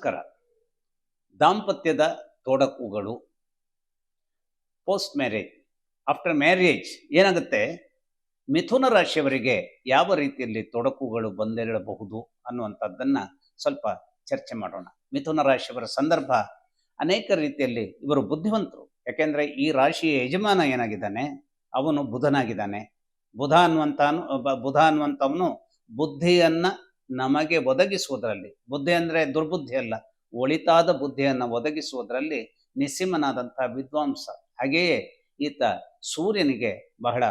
ನಮಸ್ಕಾರ. ದಾಂಪತ್ಯದ ತೊಡಕುಗಳು, post marriage, after marriage ಏನಾಗುತ್ತೆ, ಮಿಥುನ ರಾಶಿಯವರಿಗೆ ಯಾವ ರೀತಿಯಲ್ಲಿ ತೊಡಕುಗಳು ಬಂದಿರಬಹುದು ಅನ್ನುವಂಥದ್ದನ್ನು ಸ್ವಲ್ಪ ಚರ್ಚೆ ಮಾಡೋಣ. ಮಿಥುನ ರಾಶಿಯವರ ಸಂದರ್ಭ ಅನೇಕ ರೀತಿಯಲ್ಲಿ ಇವರು ಬುದ್ಧಿವಂತರು. ಯಾಕೆಂದರೆ ಈ ರಾಶಿಯ ಯಜಮಾನ ಏನಾಗಿದ್ದಾನೆ, ಅವನು ಬುಧನಾಗಿದ್ದಾನೆ. ಬುಧ ಅನ್ನುವಂಥವನು ಬುದ್ಧಿಯನ್ನು ನಮಗೆ ಒದಗಿಸುವುದರಲ್ಲಿ, ಬುದ್ಧಿ ಅಂದರೆ ದುರ್ಬುದ್ಧಿ ಅಲ್ಲ, ಒಳಿತಾದ ಬುದ್ಧಿಯನ್ನು ಒದಗಿಸುವುದರಲ್ಲಿ ನಿಸ್ಸೀಮನಾದಂಥ ವಿದ್ವಾಂಸ. ಹಾಗೆಯೇ ಈತ ಸೂರ್ಯನಿಗೆ ಬಹಳ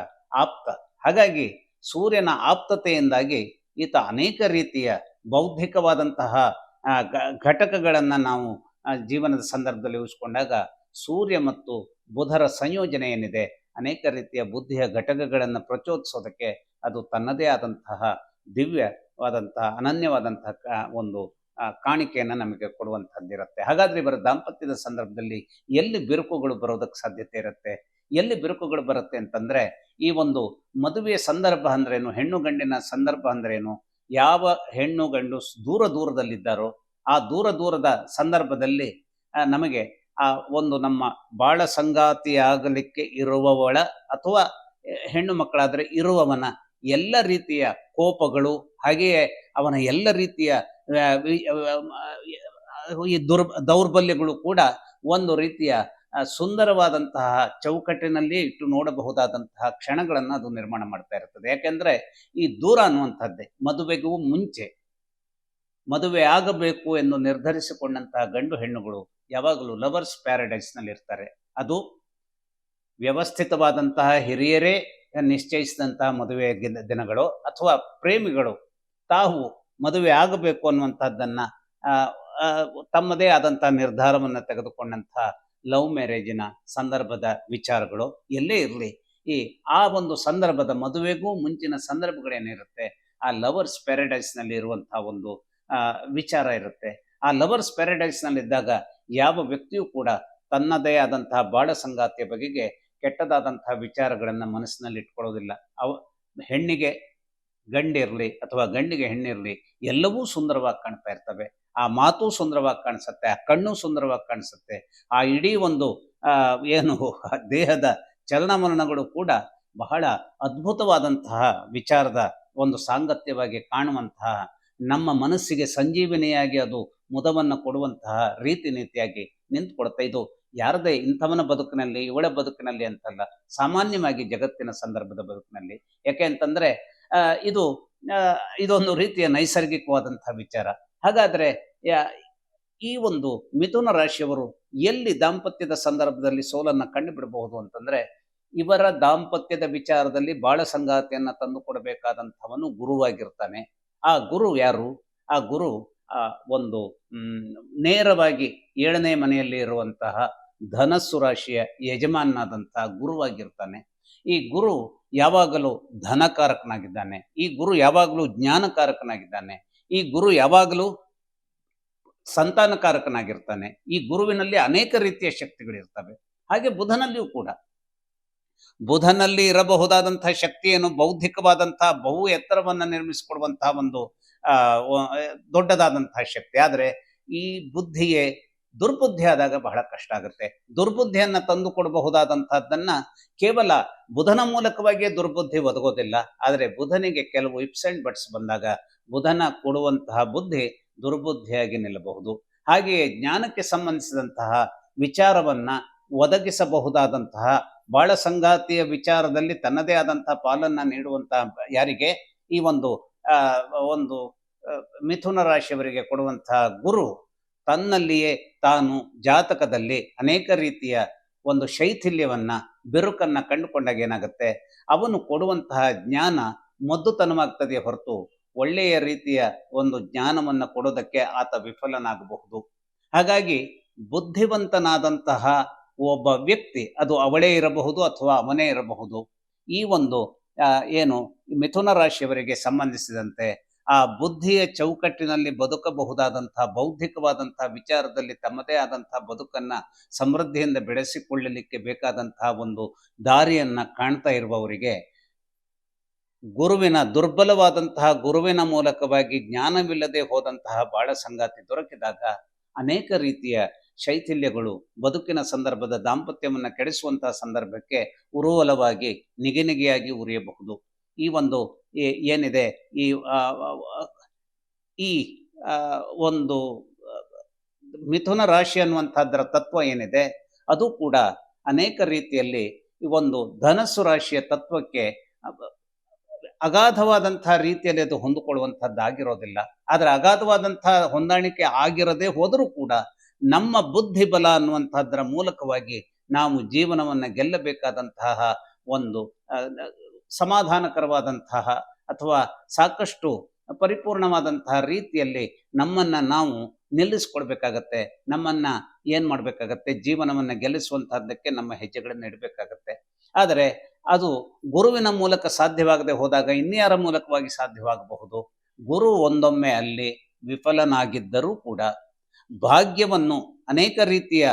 ಆಪ್ತ. ಹಾಗಾಗಿ ಸೂರ್ಯನ ಆಪ್ತತೆಯಿಂದಾಗಿ ಈತ ಅನೇಕ ರೀತಿಯ ಬೌದ್ಧಿಕವಾದಂತಹ ಘಟಕಗಳನ್ನು ನಾವು ಜೀವನದ ಸಂದರ್ಭದಲ್ಲಿ ಊಹಿಸಿಕೊಂಡಾಗ ಸೂರ್ಯ ಮತ್ತು ಬುಧರ ಸಂಯೋಜನೆ ಏನಿದೆ, ಅನೇಕ ರೀತಿಯ ಬುದ್ಧಿಯ ಘಟಕಗಳನ್ನು ಪ್ರಚೋದಿಸೋದಕ್ಕೆ ಅದು ತನ್ನದೇ ಆದಂತಹ ದಿವ್ಯವಾದಂತಹ ಅನನ್ಯವಾದಂತಹ ಒಂದು ಕಾಣಿಕೆಯನ್ನು ನಮಗೆ ಕೊಡುವಂಥದ್ದಿರುತ್ತೆ. ಹಾಗಾದರೆ ಇವರ ದಾಂಪತ್ಯದ ಸಂದರ್ಭದಲ್ಲಿ ಎಲ್ಲಿ ಬಿರುಕುಗಳು ಬರೋದಕ್ಕೆ ಸಾಧ್ಯತೆ ಇರುತ್ತೆ? ಎಲ್ಲಿ ಬಿರುಕುಗಳು ಬರುತ್ತೆ ಅಂತಂದರೆ, ಈ ಒಂದು ಮದುವೆಯ ಸಂದರ್ಭ ಅಂದ್ರೇನು, ಹೆಣ್ಣು ಗಂಡಿನ ಸಂದರ್ಭ ಅಂದ್ರೇನು, ಯಾವ ಹೆಣ್ಣು ಗಂಡು ದೂರದಲ್ಲಿದ್ದಾರೋ ಆ ದೂರದ ಸಂದರ್ಭದಲ್ಲಿ ನಮಗೆ ಆ ಒಂದು ನಮ್ಮ ಬಾಳ ಸಂಗಾತಿಯಾಗಲಿಕ್ಕೆ ಇರುವವಳ ಅಥವಾ ಹೆಣ್ಣು ಮಕ್ಕಳಾದರೆ ಇರುವವನ ಎಲ್ಲ ರೀತಿಯ ಕೋಪಗಳು, ಹಾಗೆಯೇ ಅವನ ಎಲ್ಲ ರೀತಿಯ ಈ ದೌರ್ಬಲ್ಯಗಳು ಕೂಡ ಒಂದು ರೀತಿಯ ಸುಂದರವಾದಂತಹ ಚೌಕಟ್ಟಿನಲ್ಲಿ ಇಟ್ಟು ನೋಡಬಹುದಾದಂತಹ ಕ್ಷಣಗಳನ್ನು ಅದು ನಿರ್ಮಾಣ ಮಾಡ್ತಾ ಇರ್ತದೆ. ಯಾಕೆಂದರೆ ಈ ದೂರ ಅನ್ನುವಂಥದ್ದೇ ಮದುವೆಗೂ ಮುಂಚೆ ಮದುವೆ ಆಗಬೇಕು ಎಂದು ನಿರ್ಧರಿಸಿಕೊಂಡಂತಹ ಗಂಡು ಹೆಣ್ಣುಗಳು ಯಾವಾಗಲೂ ಲವರ್ಸ್ ಪ್ಯಾರಡೈಸ್ನಲ್ಲಿ ಇರ್ತಾರೆ. ಅದು ವ್ಯವಸ್ಥಿತವಾದಂತಹ ಹಿರಿಯರೇ ನಿಶ್ಚಯಿಸಿದಂತಹ ಮದುವೆ ದಿನಗಳು ಅಥವಾ ಪ್ರೇಮಿಗಳು ತಾವು ಮದುವೆ ಆಗಬೇಕು ಅನ್ನುವಂಥದ್ದನ್ನು ತಮ್ಮದೇ ಆದಂತಹ ನಿರ್ಧಾರವನ್ನು ತೆಗೆದುಕೊಂಡಂತಹ ಲವ್ ಮ್ಯಾರೇಜಿನ ಸಂದರ್ಭದ ವಿಚಾರಗಳು ಎಲ್ಲೇ ಇರಲಿ, ಆ ಒಂದು ಸಂದರ್ಭದ ಮದುವೆಗೂ ಮುಂಚಿನ ಸಂದರ್ಭಗಳೇನಿರುತ್ತೆ, ಆ ಲವರ್ಸ್ ಪ್ಯಾರಡೈಸ್ನಲ್ಲಿ ಇರುವಂತಹ ಒಂದು ವಿಚಾರ ಇರುತ್ತೆ. ಆ ಲವರ್ಸ್ ಪ್ಯಾರಡೈಸ್ನಲ್ಲಿದ್ದಾಗ ಯಾವ ವ್ಯಕ್ತಿಯೂ ಕೂಡ ತನ್ನದೇ ಆದಂತಹ ಬಾಳ ಸಂಗಾತಿಯ ಬಗೆಗೆ ಕೆಟ್ಟದಾದಂತಹ ವಿಚಾರಗಳನ್ನು ಮನಸ್ಸಿನಲ್ಲಿ ಇಟ್ಕೊಳ್ಳೋದಿಲ್ಲ. ಹೆಣ್ಣಿಗೆ ಗಂಡಿರಲಿ ಅಥವಾ ಗಂಡಿಗೆ ಹೆಣ್ಣಿರಲಿ, ಎಲ್ಲವೂ ಸುಂದರವಾಗಿ ಕಾಣ್ತಾ ಇರ್ತವೆ. ಆ ಮಾತು ಸುಂದರವಾಗಿ ಕಾಣಿಸುತ್ತೆ, ಆ ಕಣ್ಣು ಸುಂದರವಾಗಿ ಕಾಣಿಸುತ್ತೆ, ಆ ಇಡೀ ಒಂದು ದೇಹದ ಚಲನವಲನಗಳು ಕೂಡ ಬಹಳ ಅದ್ಭುತವಾದಂತಹ ವಿಚಾರದ ಒಂದು ಸಾಂಗತ್ಯವಾಗಿ ಕಾಣುವಂತಹ, ನಮ್ಮ ಮನಸ್ಸಿಗೆ ಸಂಜೀವನಿಯಾಗಿ ಅದು ಮುದವನ್ನು ಕೊಡುವಂತಹ ರೀತಿ ನೀತಿಯಾಗಿ ನಿಂತುಕೊಡ್ತಾ. ಇದು ಯಾರದೇ ಇಂಥವನ ಬದುಕಿನಲ್ಲಿ, ಇವಳ ಬದುಕಿನಲ್ಲಿ ಅಂತಲ್ಲ, ಸಾಮಾನ್ಯವಾಗಿ ಜಗತ್ತಿನ ಸಂದರ್ಭದ ಬದುಕಿನಲ್ಲಿ. ಯಾಕೆ ಅಂತಂದರೆ ಇದೊಂದು ರೀತಿಯ ನೈಸರ್ಗಿಕವಾದಂತಹ ವಿಚಾರ. ಹಾಗಾದರೆ ಈ ಒಂದು ಮಿಥುನ ರಾಶಿಯವರು ಎಲ್ಲಿ ದಾಂಪತ್ಯದ ಸಂದರ್ಭದಲ್ಲಿ ಸೋಲನ್ನು ಕಂಡುಬಿಡಬಹುದು ಅಂತಂದರೆ, ಇವರ ದಾಂಪತ್ಯದ ವಿಚಾರದಲ್ಲಿ ಬಾಳ ಸಂಗಾತಿಯನ್ನು ತಂದು ಕೊಡಬೇಕಾದಂಥವನು ಗುರುವಾಗಿರ್ತಾನೆ. ಆ ಗುರು ಯಾರು? ಆ ಗುರು ಒಂದು ನೇರವಾಗಿ 7ನೇ ಮನೆಯಲ್ಲಿ ಇರುವಂತಹ ಧನಸ್ಸು ರಾಶಿಯ ಯಜಮಾನನಾದಂತಹ ಗುರುವಾಗಿರ್ತಾನೆ. ಈ ಗುರು ಯಾವಾಗಲೂ ಧನಕಾರಕನಾಗಿದ್ದಾನೆ. ಈ ಗುರು ಯಾವಾಗಲೂ ಜ್ಞಾನಕಾರಕನಾಗಿದ್ದಾನೆ. ಈ ಗುರು ಯಾವಾಗಲೂ ಸಂತಾನಕಾರಕನಾಗಿರ್ತಾನೆ. ಈ ಗುರುವಿನಲ್ಲಿ ಅನೇಕ ರೀತಿಯ ಶಕ್ತಿಗಳಿರ್ತವೆ. ಹಾಗೆ ಬುಧನಲ್ಲಿಯೂ ಕೂಡ, ಬುಧನಲ್ಲಿ ಇರಬಹುದಾದಂತಹ ಶಕ್ತಿಯನ್ನು ಬೌದ್ಧಿಕವಾದಂತಹ ಬಹು ಎತ್ತರವನ್ನು ನಿರ್ಮಿಸಿಕೊಡುವಂತಹ ಒಂದು ದೊಡ್ಡದಾದಂತಹ ಶಕ್ತಿ. ಆದರೆ ಈ ಬುದ್ಧಿಯೇ ದುರ್ಬುದ್ಧಿ ಆದಾಗ ಬಹಳ ಕಷ್ಟ ಆಗುತ್ತೆ. ದುರ್ಬುದ್ಧಿಯನ್ನು ತಂದು ಕೊಡಬಹುದಾದಂತಹದ್ದನ್ನ ಕೇವಲ ಬುಧನ ಮೂಲಕವಾಗಿಯೇ ದುರ್ಬುದ್ಧಿ ಒದಗೋದಿಲ್ಲ. ಆದರೆ ಬುಧನಿಗೆ ಕೆಲವು ಇಪ್ಸ್ ಅಂಡ್ ಬಟ್ಸ್ ಬಂದಾಗ ಬುಧನ ಕೊಡುವಂತಹ ಬುದ್ಧಿ ದುರ್ಬುದ್ಧಿಯಾಗಿ ನಿಲ್ಲಬಹುದು. ಹಾಗೆಯೇ ಜ್ಞಾನಕ್ಕೆ ಸಂಬಂಧಿಸಿದಂತಹ ವಿಚಾರವನ್ನ ಒದಗಿಸಬಹುದಾದಂತಹ ಬಾಳ ಸಂಗಾತಿಯ ವಿಚಾರದಲ್ಲಿ ತನ್ನದೇ ಆದಂತಹ ಪಾಲನ್ನ ನೀಡುವಂತಹ ಯಾರಿಗೆ ಈ ಒಂದು ಮಿಥುನ ರಾಶಿಯವರಿಗೆ ಕೊಡುವಂತಹ ಗುರು ತನ್ನಲ್ಲಿಯೇ ತಾನು ಜಾತಕದಲ್ಲಿ ಅನೇಕ ರೀತಿಯ ಒಂದು ಶೈಥಿಲ್ಯವನ್ನ, ಬಿರುಕನ್ನ ಕಂಡುಕೊಂಡಾಗ ಏನಾಗುತ್ತೆ, ಅವನು ಕೊಡುವಂತಹ ಜ್ಞಾನ ಮದ್ದುತನವಾಗ್ತದೆ ಹೊರತು ಒಳ್ಳೆಯ ರೀತಿಯ ಒಂದು ಜ್ಞಾನವನ್ನು ಕೊಡೋದಕ್ಕೆ ಆತ ವಿಫಲನಾಗಬಹುದು. ಹಾಗಾಗಿ ಬುದ್ಧಿವಂತನಾದಂತಹ ಒಬ್ಬ ವ್ಯಕ್ತಿ, ಅದು ಅವಳೇ ಇರಬಹುದು ಅಥವಾ ಅವನೇ ಇರಬಹುದು, ಈ ಒಂದು ಮಿಥುನ ರಾಶಿಯವರಿಗೆ ಸಂಬಂಧಿಸಿದಂತೆ ಆ ಬುದ್ಧಿಯ ಚೌಕಟ್ಟಿನಲ್ಲಿ ಬದುಕಬಹುದಾದಂತಹ ಬೌದ್ಧಿಕವಾದಂತಹ ವಿಚಾರದಲ್ಲಿ ತಮ್ಮದೇ ಆದಂತಹ ಬದುಕನ್ನ ಸಮೃದ್ಧಿಯಿಂದ ಬೆಳೆಸಿಕೊಳ್ಳಲಿಕ್ಕೆ ಬೇಕಾದಂತಹ ಒಂದು ದಾರಿಯನ್ನ ಕಾಣ್ತಾ ಇರುವವರಿಗೆ ದುರ್ಬಲವಾದಂತಹ ಗುರುವಿನ ಮೂಲಕವಾಗಿ ಜ್ಞಾನವಿಲ್ಲದೆ ಹೋದಂತಹ ಬಾಳ ಸಂಗಾತಿ ದೊರಕಿದಾಗ ಅನೇಕ ರೀತಿಯ ಶೈಥಿಲ್ಯಗಳು ಬದುಕಿನ ಸಂದರ್ಭದ ದಾಂಪತ್ಯವನ್ನು ಕೆಡಿಸುವಂತಹ ಸಂದರ್ಭಕ್ಕೆ ಉರುವಲವಾಗಿ ನಿಗೆನಿಗೆಯಾಗಿ ಉರಿಯಬಹುದು. ಈ ಒಂದು ಏನಿದೆ ಈ ಈ ಒಂದು ಮಿಥುನ ರಾಶಿ ಅನ್ನುವಂಥದ್ದರ ತತ್ವ ಏನಿದೆ ಅದು ಕೂಡ ಅನೇಕ ರೀತಿಯಲ್ಲಿ ಈ ಒಂದು ಧನಸ್ಸು ರಾಶಿಯ ತತ್ವಕ್ಕೆ ಅಗಾಧವಾದಂತಹ ರೀತಿಯಲ್ಲಿ ಅದು ಹೊಂದಿಕೊಳ್ಳುವಂಥದ್ದಾಗಿರೋದಿಲ್ಲ. ಆದರೆ ಅಗಾಧವಾದಂತಹ ಹೊಂದಾಣಿಕೆ ಆಗಿರದೆ ಹೋದರೂ ಕೂಡ ನಮ್ಮ ಬುದ್ಧಿ ಬಲ ಅನ್ನುವಂಥದ್ದರ ಮೂಲಕವಾಗಿ ನಾವು ಜೀವನವನ್ನು ಗೆಲ್ಲಬೇಕಾದಂತಹ ಒಂದು ಸಮಾಧಾನಕರವಾದಂತಹ ಅಥವಾ ಸಾಕಷ್ಟು ಪರಿಪೂರ್ಣವಾದಂತಹ ರೀತಿಯಲ್ಲಿ ನಮ್ಮನ್ನ ನಾವು ನಿಲ್ಲಿಸ್ಕೊಳ್ಬೇಕಾಗತ್ತೆ. ನಮ್ಮನ್ನ ಏನ್ ಮಾಡ್ಬೇಕಾಗತ್ತೆ, ಜೀವನವನ್ನು ಗೆಲ್ಲಿಸುವಂತಹದ್ದಕ್ಕೆ ನಮ್ಮ ಹೆಜ್ಜೆಗಳನ್ನು ಇಡಬೇಕಾಗತ್ತೆ. ಆದರೆ ಅದು ಗುರುವಿನ ಮೂಲಕ ಸಾಧ್ಯವಾಗದೆ ಹೋದಾಗ ಇನ್ಯಾರ ಮೂಲಕವಾಗಿ ಸಾಧ್ಯವಾಗಬಹುದು. ಗುರು ಒಂದೊಮ್ಮೆ ಅಲ್ಲಿ ವಿಫಲನಾಗಿದ್ದರೂ ಕೂಡ ಭಾಗ್ಯವನ್ನು ಅನೇಕ ರೀತಿಯ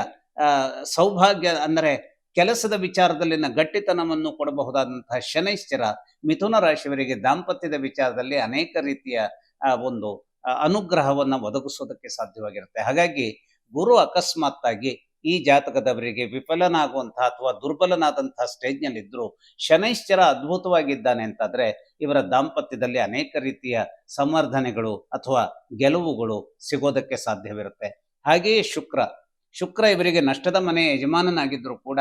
ಸೌಭಾಗ್ಯ ಅಂದರೆ ಕೆಲಸದ ವಿಚಾರದಲ್ಲಿನ ಗಟ್ಟಿತನವನ್ನು ಕೊಡಬಹುದಾದಂತಹ ಶನೈಶ್ಚರ ಮಿಥುನ ರಾಶಿಯವರಿಗೆ ದಾಂಪತ್ಯದ ವಿಚಾರದಲ್ಲಿ ಅನೇಕ ರೀತಿಯ ಒಂದು ಅನುಗ್ರಹವನ್ನು ಒದಗಿಸೋದಕ್ಕೆ ಸಾಧ್ಯವಾಗಿರುತ್ತೆ. ಹಾಗಾಗಿ ಗುರು ಅಕಸ್ಮಾತ್ತಾಗಿ ಈ ಜಾತಕದವರಿಗೆ ವಿಫಲನಾಗುವಂತಹ ಅಥವಾ ದುರ್ಬಲನಾದಂತಹ ಸ್ಟೇಜ್ನಲ್ಲಿದ್ದರೂ ಶನೈಶ್ಚರ ಅದ್ಭುತವಾಗಿದ್ದಾನೆ ಅಂತಾದ್ರೆ ಇವರ ದಾಂಪತ್ಯದಲ್ಲಿ ಅನೇಕ ರೀತಿಯ ಸಂವರ್ಧನೆಗಳು ಅಥವಾ ಗೆಲುವುಗಳು ಸಿಗೋದಕ್ಕೆ ಸಾಧ್ಯವಿರುತ್ತೆ. ಹಾಗೆಯೇ ಶುಕ್ರ ಇವರಿಗೆ ನಷ್ಟದ ಮನೆಯ ಯಜಮಾನನಾಗಿದ್ದರೂ ಕೂಡ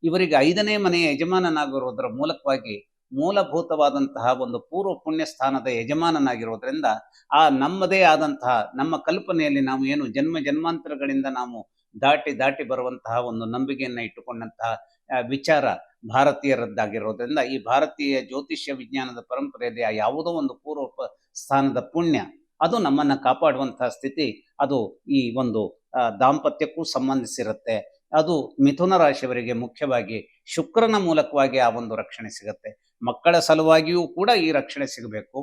ಇವರಿಗೆ 5ನೇ ಮನೆಯ ಯಜಮಾನನಾಗಿರುವುದರ ಮೂಲಕವಾಗಿ ಮೂಲಭೂತವಾದಂತಹ ಒಂದು ಪೂರ್ವ ಪುಣ್ಯ ಸ್ಥಾನದ ಯಜಮಾನನಾಗಿರೋದ್ರಿಂದ ಆ ನಮ್ಮದೇ ಆದಂತಹ ನಮ್ಮ ಕಲ್ಪನೆಯಲ್ಲಿ ನಾವು ಏನು ಜನ್ಮಾಂತರಗಳಿಂದ ನಾವು ದಾಟಿ ಬರುವಂತಹ ಒಂದು ನಂಬಿಕೆಯನ್ನು ಇಟ್ಟುಕೊಂಡಂತಹ ವಿಚಾರ ಭಾರತೀಯರದ್ದಾಗಿರೋದ್ರಿಂದ ಈ ಭಾರತೀಯ ಜ್ಯೋತಿಷ್ಯ ವಿಜ್ಞಾನದ ಪರಂಪರೆಯಲ್ಲಿ ಯಾವುದೋ ಒಂದು ಪೂರ್ವ ಸ್ಥಾನದ ಪುಣ್ಯ ಅದು ನಮ್ಮನ್ನು ಕಾಪಾಡುವಂತಹ ಸ್ಥಿತಿ ಅದು ಈ ಒಂದು ದಾಂಪತ್ಯಕ್ಕೂ ಸಂಬಂಧಿಸಿರುತ್ತೆ. ಅದು ಮಿಥುನ ರಾಶಿಯವರಿಗೆ ಮುಖ್ಯವಾಗಿ ಶುಕ್ರನ ಮೂಲಕವಾಗಿ ಆ ಒಂದು ರಕ್ಷಣೆ ಸಿಗುತ್ತೆ. ಮಕ್ಕಳ ಸಲುವಾಗಿಯೂ ಕೂಡ ಈ ರಕ್ಷಣೆ ಸಿಗಬೇಕು.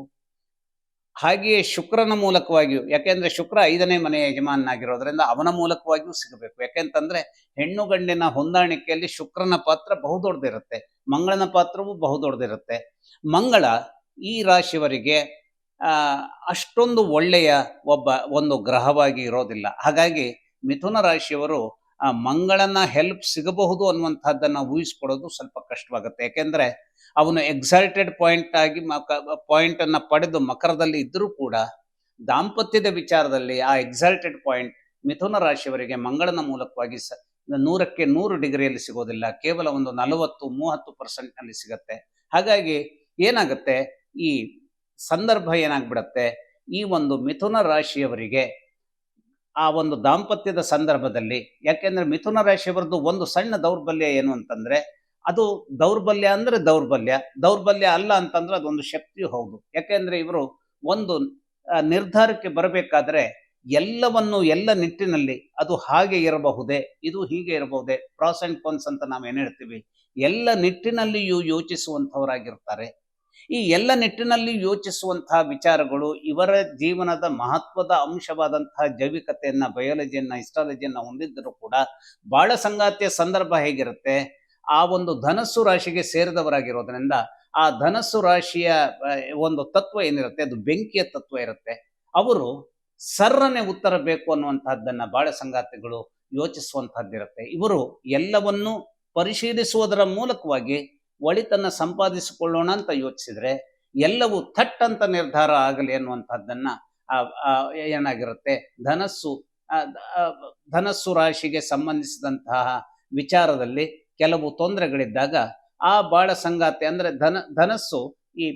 ಹಾಗೆಯೇ ಶುಕ್ರನ ಮೂಲಕವಾಗಿಯೂ, ಯಾಕೆಂದ್ರೆ ಶುಕ್ರ 5ನೇ ಮನೆಯ ಯಜಮಾನನಾಗಿರೋದ್ರಿಂದ ಅವನ ಮೂಲಕವಾಗಿಯೂ ಸಿಗಬೇಕು. ಯಾಕೆಂತಂದ್ರೆ ಹೆಣ್ಣು ಗಂಡಿನ ಹೊಂದಾಣಿಕೆಯಲ್ಲಿ ಶುಕ್ರನ ಪಾತ್ರ ಬಹುದೊಡ್ಡದಿರುತ್ತೆ, ಮಂಗಳನ ಪಾತ್ರವೂ ಬಹುದೊಡ್ಡದಿರುತ್ತೆ. ಮಂಗಳ ಈ ರಾಶಿಯವರಿಗೆ ಅಷ್ಟೊಂದು ಒಳ್ಳೆಯ ಒಂದು ಗ್ರಹವಾಗಿ ಇರೋದಿಲ್ಲ. ಹಾಗಾಗಿ ಮಿಥುನ ರಾಶಿಯವರು ಮಂಗಳನ ಹೆಲ್ಪ್ ಸಿಗಬಹುದು ಅನ್ನುವಂಥದ್ದನ್ನ ಊಹಿಸ್ಕೊಡೋದು ಸ್ವಲ್ಪ ಕಷ್ಟವಾಗುತ್ತೆ. ಯಾಕೆಂದ್ರೆ ಅವನು ಎಕ್ಸೈಟೆಡ್ ಪಾಯಿಂಟ್ ಅನ್ನ ಪಡೆದು ಮಕರದಲ್ಲಿ ಇದ್ದರೂ ಕೂಡ ದಾಂಪತ್ಯದ ವಿಚಾರದಲ್ಲಿ ಆ ಎಕ್ಸೈಟೆಡ್ ಪಾಯಿಂಟ್ ಮಿಥುನ ರಾಶಿಯವರಿಗೆ ಮಂಗಳನ ಮೂಲಕವಾಗಿ 100ಕ್ಕೆ 100 ಡಿಗ್ರಿಯಲ್ಲಿ ಸಿಗೋದಿಲ್ಲ, ಕೇವಲ ಒಂದು 40-30% ಸಿಗತ್ತೆ. ಹಾಗಾಗಿ ಏನಾಗುತ್ತೆ, ಈ ಸಂದರ್ಭ ಏನಾಗ್ಬಿಡತ್ತೆ, ಈ ಒಂದು ಮಿಥುನ ರಾಶಿಯವರಿಗೆ ಆ ಒಂದು ದಾಂಪತ್ಯದ ಸಂದರ್ಭದಲ್ಲಿ, ಯಾಕೆಂದ್ರೆ ಮಿಥುನ ರಾಶಿಯವರದ್ದು ಒಂದು ಸಣ್ಣ ದೌರ್ಬಲ್ಯ ಏನು ಅಂತಂದ್ರೆ, ಅದು ದೌರ್ಬಲ್ಯ ಅಂದ್ರೆ ದೌರ್ಬಲ್ಯ ಅಲ್ಲ ಅಂತಂದ್ರೆ ಅದೊಂದು ಶಕ್ತಿಯೂ ಹೌದು. ಯಾಕೆಂದ್ರೆ ಇವರು ಒಂದು ನಿರ್ಧಾರಕ್ಕೆ ಬರಬೇಕಾದ್ರೆ ಎಲ್ಲ ನಿಟ್ಟಿನಲ್ಲಿ ಅದು ಹಾಗೆ ಇರಬಹುದೇ, ಇದು ಹೀಗೆ ಇರಬಹುದೇ, ಪ್ರಾಸ್ ಅಂಡ್ ಕಾನ್ಸ್ ಅಂತ ನಾವೇನು ಹೇಳ್ತೀವಿ, ಎಲ್ಲ ನಿಟ್ಟಿನಲ್ಲಿಯೂ ಯೋಚಿಸುವಂಥವರಾಗಿರ್ತಾರೆ. ಈ ಎಲ್ಲ ನಿಟ್ಟಿನಲ್ಲಿ ಯೋಚಿಸುವಂತಹ ವಿಚಾರಗಳು ಇವರ ಜೀವನದ ಮಹತ್ವದ ಅಂಶವಾದಂತಹ ಜೈವಿಕತೆಯನ್ನ, ಬಯಾಲಜಿಯನ್ನ, ಹಿಸ್ಟಾಲಜಿಯನ್ನ ಹೊಂದಿದ್ದರೂ ಕೂಡ ಬಾಳ ಸಂಗಾತಿಯ ಸಂದರ್ಭ ಹೇಗಿರುತ್ತೆ, ಆ ಒಂದು ಧನಸ್ಸು ರಾಶಿಗೆ ಸೇರಿದವರಾಗಿರೋದ್ರಿಂದ ಆ ಧನಸ್ಸು ರಾಶಿಯ ಒಂದು ತತ್ವ ಏನಿರುತ್ತೆ ಅದು ಬೆಂಕಿಯ ತತ್ವ ಇರುತ್ತೆ. ಅವರು ಸರ್ರನೆ ಉತ್ತರ ಬೇಕು ಅನ್ನುವಂತಹದ್ದನ್ನ ಬಾಳ ಸಂಗಾತಿಗಳು ಯೋಚಿಸುವಂತಹದ್ದಿರುತ್ತೆ. ಇವರು ಎಲ್ಲವನ್ನೂ ಪರಿಶೀಲಿಸುವುದರ ಮೂಲಕವಾಗಿ ಒಳಿತನ್ನ ಸಂಪಾದಿಸಿಕೊಳ್ಳೋಣ ಅಂತ ಯೋಚಿಸಿದ್ರೆ ಎಲ್ಲವೂ ಥಟ್ ಅಂತ ನಿರ್ಧಾರ ಆಗಲಿ ಅನ್ನುವಂಥದ್ದನ್ನ ಏನಾಗಿರುತ್ತೆ, ಧನಸ್ಸು ರಾಶಿಗೆ ಸಂಬಂಧಿಸಿದಂತಹ ವಿಚಾರದಲ್ಲಿ ಕೆಲವು ತೊಂದರೆಗಳಿದ್ದಾಗ ಆ ಬಾಳ ಸಂಗಾತಿ ಅಂದ್ರೆ ಧನಸ್ಸು ಈ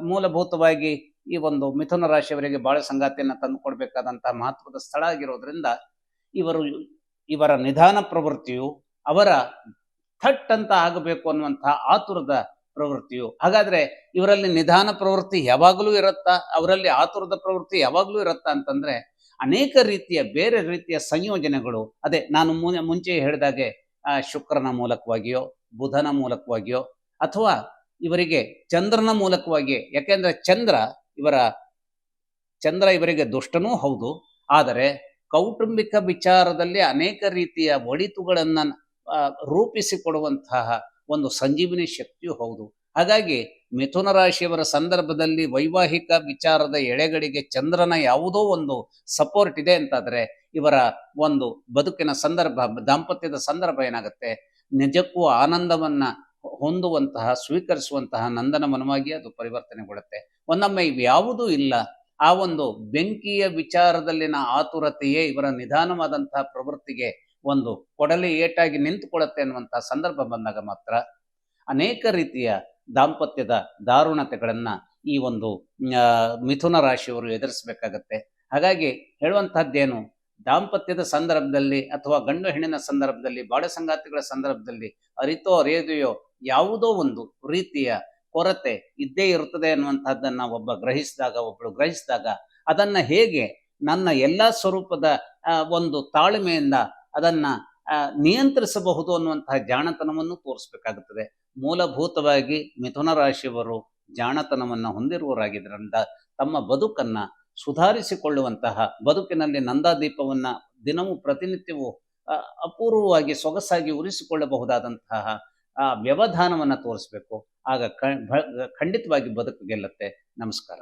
ಮೂಲಭೂತವಾಗಿ ಈ ಒಂದು ಮಿಥುನ ರಾಶಿಯವರಿಗೆ ಬಾಳ ಸಂಗಾತಿಯನ್ನು ತಂದುಕೊಡ್ಬೇಕಾದಂತಹ ಮಹತ್ವದ ಸ್ಥಳ ಆಗಿರೋದ್ರಿಂದ ಇವರ ನಿಧಾನ ಪ್ರವೃತ್ತಿಯು, ಅವರ ಥಟ್ ಅಂತ ಆಗಬೇಕು ಅನ್ನುವಂತಹ ಆತುರದ ಪ್ರವೃತ್ತಿಯು. ಹಾಗಾದ್ರೆ ಇವರಲ್ಲಿ ನಿಧಾನ ಪ್ರವೃತ್ತಿ ಯಾವಾಗಲೂ ಇರುತ್ತಾ, ಅವರಲ್ಲಿ ಆತುರದ ಪ್ರವೃತ್ತಿ ಯಾವಾಗಲೂ ಇರುತ್ತಾ ಅಂತಂದ್ರೆ ಅನೇಕ ರೀತಿಯ ಬೇರೆ ರೀತಿಯ ಸಂಯೋಜನೆಗಳು, ಅದೇ ನಾನು ಮುಂಚೆ ಹೇಳಿದಾಗೆ ಶುಕ್ರನ ಮೂಲಕವಾಗಿಯೋ, ಬುಧನ ಮೂಲಕವಾಗಿಯೋ, ಅಥವಾ ಇವರಿಗೆ ಚಂದ್ರನ ಮೂಲಕವಾಗಿಯೇ. ಯಾಕೆಂದ್ರೆ ಚಂದ್ರ ಇವರಿಗೆ ದುಷ್ಟನೂ ಹೌದು, ಆದರೆ ಕೌಟುಂಬಿಕ ವಿಚಾರದಲ್ಲಿ ಅನೇಕ ರೀತಿಯ ಒಳಿತುಗಳನ್ನ ರೂಪಿಸಿಕೊಡುವಂತಹ ಒಂದು ಸಂಜೀವಿನಿ ಶಕ್ತಿಯೂ ಹೌದು. ಹಾಗಾಗಿ ಮಿಥುನ ರಾಶಿಯವರ ಸಂದರ್ಭದಲ್ಲಿ ವೈವಾಹಿಕ ವಿಚಾರದ ಎಳೆಗಳಿಗೆ ಚಂದ್ರನ ಯಾವುದೋ ಒಂದು ಸಪೋರ್ಟ್ ಇದೆ ಅಂತಾದ್ರೆ ಇವರ ಒಂದು ಬದುಕಿನ ಸಂದರ್ಭ, ದಾಂಪತ್ಯದ ಸಂದರ್ಭ ಏನಾಗುತ್ತೆ, ನಿಜಕ್ಕೂ ಆನಂದವನ್ನ ಹೊಂದುವಂತಹ, ಸ್ವೀಕರಿಸುವಂತಹ ನಂದನವನವಾಗಿ ಅದು ಪರಿವರ್ತನೆಗೊಳ್ಳುತ್ತೆ. ಒಂದೊಮ್ಮೆ ಇವ್ಯಾವುದೂ ಇಲ್ಲ, ಆ ಒಂದು ಬೆಂಕಿಯ ವಿಚಾರದಲ್ಲಿನ ಆತುರತೆಯೇ ಇವರ ನಿಧಾನವಾದಂತಹ ಪ್ರವೃತ್ತಿಗೆ ಒಂದು ಕೊಡಲಿ ಏಟಾಗಿ ನಿಂತುಕೊಳ್ಳುತ್ತೆ ಅನ್ನುವಂತಹ ಸಂದರ್ಭ ಬಂದಾಗ ಮಾತ್ರ ಅನೇಕ ರೀತಿಯ ದಾಂಪತ್ಯದ ದಾರುಣತೆಗಳನ್ನ ಈ ಒಂದು ಮಿಥುನ ರಾಶಿಯವರು ಎದುರಿಸಬೇಕಾಗತ್ತೆ. ಹಾಗಾಗಿ ಹೇಳುವಂತಹದ್ದೇನು, ದಾಂಪತ್ಯದ ಸಂದರ್ಭದಲ್ಲಿ ಅಥವಾ ಗಂಡು ಹೆಣ್ಣಿನ ಸಂದರ್ಭದಲ್ಲಿ, ಬಾಳ ಸಂಗಾತಿಗಳ ಸಂದರ್ಭದಲ್ಲಿ ಅರಿತೋ ಅರಿಯದೆಯೋ ಯಾವುದೋ ಒಂದು ರೀತಿಯ ಕೊರತೆ ಇದ್ದೇ ಇರುತ್ತದೆ ಅನ್ನುವಂಥದ್ದನ್ನ ಒಬ್ಬಳು ಗ್ರಹಿಸಿದಾಗ ಅದನ್ನ ಹೇಗೆ ನನ್ನ ಎಲ್ಲ ಸ್ವರೂಪದ ಒಂದು ತಾಳ್ಮೆಯಿಂದ ಅದನ್ನ ನಿಯಂತ್ರಿಸಬಹುದು ಅನ್ನುವಂತಹ ಜಾಣತನವನ್ನು ತೋರಿಸ್ಬೇಕಾಗುತ್ತದೆ. ಮೂಲಭೂತವಾಗಿ ಮಿಥುನ ರಾಶಿಯವರು ಜಾಣತನವನ್ನು ಹೊಂದಿರುವವರಾಗಿದ್ದರಿಂದ ತಮ್ಮ ಬದುಕನ್ನ ಸುಧಾರಿಸಿಕೊಳ್ಳುವಂತಹ, ಬದುಕಿನಲ್ಲಿ ನಂದಾದೀಪವನ್ನ ದಿನವೂ ಪ್ರತಿನಿತ್ಯವೂ ಅಪೂರ್ವವಾಗಿ ಸೊಗಸಾಗಿ ಉರಿಸಿಕೊಳ್ಳಬಹುದಾದಂತಹ ವ್ಯವಧಾನವನ್ನು ತೋರಿಸ್ಬೇಕು. ಆಗ ಖಂಡಿತವಾಗಿ ಬದುಕು ಗೆಲ್ಲುತ್ತೆ. ನಮಸ್ಕಾರ.